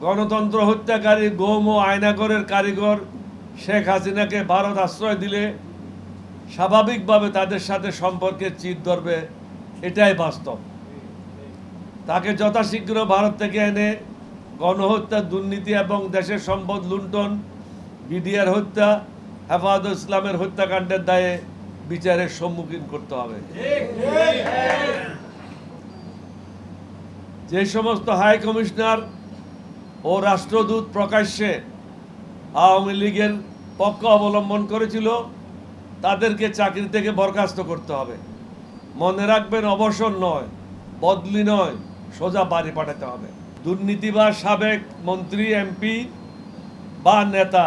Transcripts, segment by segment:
গণতন্ত্র হত্যাকারী গম ও আয়নাগরের কারিগর শেখ হাসিনাকে ভারত আশ্রয় দিলে স্বাভাবিকভাবে তাদের সাথে সম্পর্কের চির ধরবে, এটাই বাস্তব। তাকে যথাশীঘ্র ভারত থেকে এনে গণহত্যা, দুর্নীতি এবং দেশের সম্পদ লুণ্ঠন, বিডিআর হত্যা, হেফাজত ইসলামের হত্যাকাণ্ডের দায়ে বিচারের সম্মুখীন করতে হবে। যে সমস্ত হাই কমিশনার ও রাষ্ট্রদূত প্রকাশ্যে আওয়ামী লীগের পক্ষ অবলম্বন করেছিল তাদেরকে চাকরি থেকে বরখাস্ত করতে হবে। মনে রাখবেন, অবসর নয়, বদলি নয়, সোজা বাড়ি পাঠাতে হবে। দুর্নীতি বা সাবেক মন্ত্রী, এমপি বা নেতা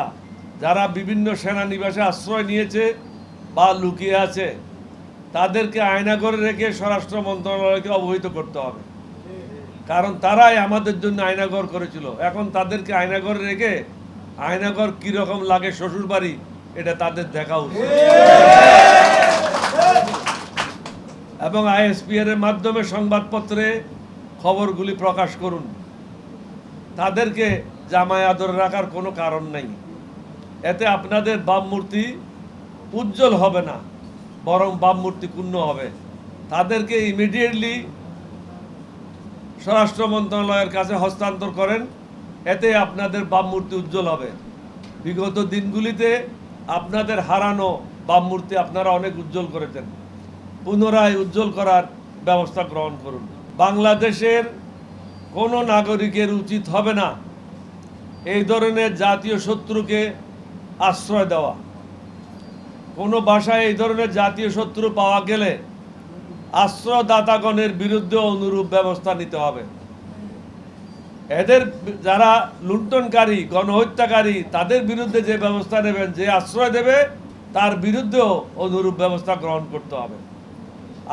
যারা বিভিন্ন সেনানিবাসে আশ্রয় নিয়েছে বা লুকিয়ে আছে, তাদেরকে আয়নাঘরে রেখে স্বরাষ্ট্র মন্ত্রণালয়কে অবহিত করতে হবে। কারণ তারাই আমাদের জন্য আয়নাঘর করেছিল। এখন তাদেরকে আয়নাঘরে রেখে আয়নাঘর কিরকম লাগে শ্বশুর বাড়ি, এটা তাদের দেখা উচিত। এবং আইএসপিআর এর মাধ্যমে সংবাদপত্রে খবরগুলি প্রকাশ করুন। তাদেরকে জামায় আদর রাখার কোনো কারণ নেই। এতে আপনাদের বামমূর্তি উজ্জ্বল হবে না, বরং বামমূর্তি ক্ষুণ্ণ হবে। তাদেরকে ইমিডিয়েটলি স্বরাষ্ট্র মন্ত্রণালয়ের কাছে হস্তান্তর করেন, এতে আপনাদের বামমূর্তি উজ্জ্বল হবে। বিগত দিনগুলিতে আপনাদের হারানো বামমূর্তি আপনারা অনেক উজ্জ্বল করেছেন। পুনরায় উজ্জ্বল করার ব্যবস্থা গ্রহণ করুন। বাংলাদেশের কোনো নাগরিকের উচিত হবে না এই ধরনের জাতীয় শত্রুকে আশ্রয় দেওয়া। কোনো বাসায় এই ধরনের জাতীয় শত্রু পাওয়া গেলে আশ্রয়দাতাগণের বিরুদ্ধে অনুরূপ ব্যবস্থা নিতে হবে। এদের যারা লুণ্ঠনকারী, গণহত্যাকারী, তাদের বিরুদ্ধে যে ব্যবস্থা নেবেন, যে আশ্রয় দেবে তার বিরুদ্ধেও অনুরূপ ব্যবস্থা গ্রহণ করতে হবে।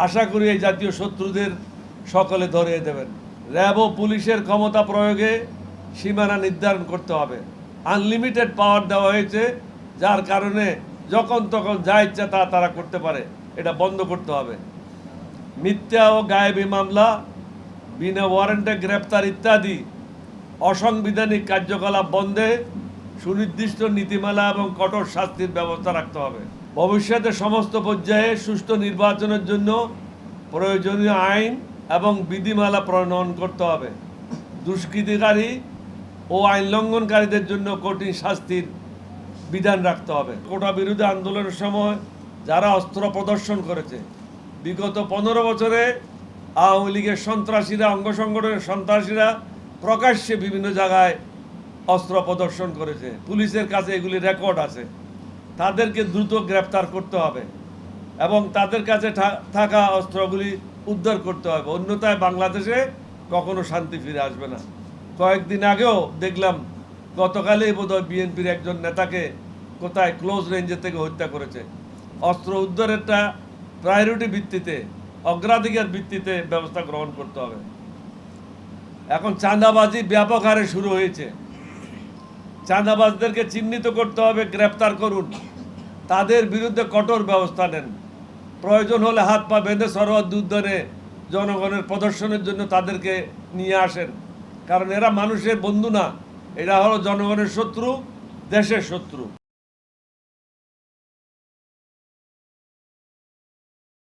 আশা করি এই জাতীয় শত্রুদের সকলে ধরিয়ে দেবেন। র্যাব ও পুলিশের ক্ষমতা প্রয়োগে সীমানা নির্ধারণ করতে হবে। আনলিমিটেড পাওয়ার দেওয়া হয়েছে, যার কারণে যখন তখন যা ইচ্ছা তা তারা করতে পারে, এটা বন্ধ করতে হবে। মিথ্যা ও গায়েবী মামলা, বিনা ওয়ারেন্টে গ্রেপ্তার ইত্যাদি অসাংবিধানিক কার্যকলাপ বন্ধে সুনির্দিষ্ট নীতিমালা এবং কঠোর শাস্তির ব্যবস্থা রাখতে হবে। ভবিষ্যতে সমস্ত পর্যায়ে সুষ্ঠু নির্বাচনের জন্য প্রয়োজনীয় আইন এবং বিধিমালা প্রণয়ন করতে হবে। দুষ্কৃতিকারী ও আইন লঙ্ঘনকারীদের জন্য কঠিন শাস্তির বিধান রাখতে হবে। কোটা বিরোধী আন্দোলনের সময় যারা অস্ত্র প্রদর্শন করেছে, বিগত 15 বছরে আওয়ামী লীগের সন্ত্রাসীরা, অঙ্গ সংগঠনের সন্ত্রাসীরা প্রকাশ্যে বিভিন্ন জায়গায় অস্ত্র প্রদর্শন করেছে। পুলিশের কাছে এগুলি রেকর্ড আছে। তাদেরকে দ্রুত গ্রেপ্তার করতে হবে এবং তাদের কাছে থাকা অস্ত্রগুলি উদ্ধার করতে হবে। অন্যথায় বাংলাদেশে কখনো শান্তি ফিরে আসবে না। কয়েকদিন আগেও দেখলাম, গতকালই বোধহয় বিএনপির একজন নেতাকে কোথায় ক্লোজ রেঞ্জের থেকে হত্যা করেছে। অস্ত্র উদ্ধারেরটা প্রায়োরিটি ভিত্তিতে, অগ্রাধিকার ভিত্তিতে ব্যবস্থা গ্রহণ করতে হবে। এখন চাঁদাবাজি ব্যাপক হারে শুরু হয়েছে। চাঁদাবাজদেরকে চিহ্নিত করতে হবে, গ্রেপ্তার করুন, তাদের বিরুদ্ধে কঠোর ব্যবস্থা নেন। প্রয়োজন হলে হাত পা বেঁধে সরহদ উদ্যানে জনগণের প্রদর্শনের জন্য তাদেরকে নিয়ে আসেন। কারণ এরা মানুষের বন্ধু না, এরা হলো জনগণের শত্রু, দেশের শত্রু।